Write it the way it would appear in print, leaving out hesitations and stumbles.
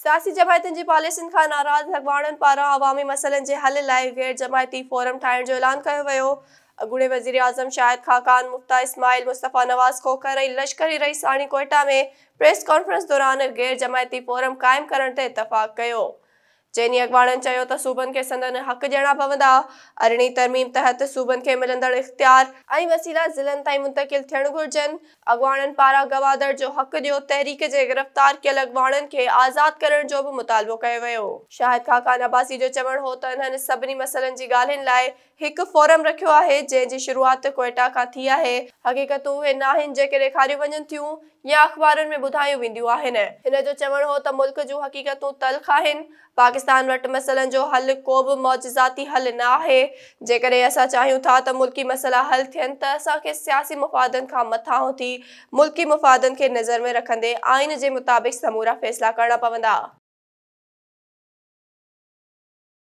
सियासी जमायतुनि जी पॉलिसियुनि खां नाराज़ अॻवाननि पारां अवामी मसइलनि जे हल लाइ गैर जमायती फोरम ठाहिण जो ऐलान कयो वियो। अॻूणे वज़ीर आज़म शाहिद खाकान मुफ्ता इस्माइल मुस्तफ़ा नवाज़ खोखर ऐं लश्करी रईस हाणे कोयटा में प्रेस कॉन्फ्रेंस दौरान गैर जमायती फोरम क़ाइमु करण ते इतफ़ाक़ कयो। चइनी अॻवाननि चयो त सूबनि खे संदनि हक़ ॾियणा पवंदा। 18वीं तरमीम तहत सूबनि खे मिलंदड़ इख़्तियार ऐं वसीला ज़िलनि ताईं मुंतक़िल थियणु घुरिजनि। अॻवाननि पारां गवादड़ जो हक़ ॾियो तहरीक जे गिरफ़्तार कयल अॻवाननि खे आज़ाद करण जो बि मुतालबो कयो वियो। शाहिद खाकान अब्बासी जो चवणु हो त इन्हनि सभिनी मसइलनि जी ॻाल्हियुनि लाइ हिकु फोरम रखियो आहे जंहिं जी शुरूआति कोयटा खां थी आहे। हक़ीक़तूं उहे न आहिनि जेके ॾेखारियूं वञनि थियूं या अख़बारुनि में ॿुधायूं वेंदियूं आहिनि। हिन जो चवणु हो त मुल्क जूं हक़ीक़तूं तल्ख़ आहिनि। पाकिस्तान वटि मसइलनि जो हल को बि मौजिज़ाती हल न आहे। जेकॾहिं असां चाहियूं था त मुल्की मसइला हल थियनि त असांखे सियासी मुफ़ादनि खां मथां उथी मुल्की मुफ़ादनि खे नज़र में रखंदे आइन जे मुताबिक़ समूरा फ़ैसिला करणा पवंदा।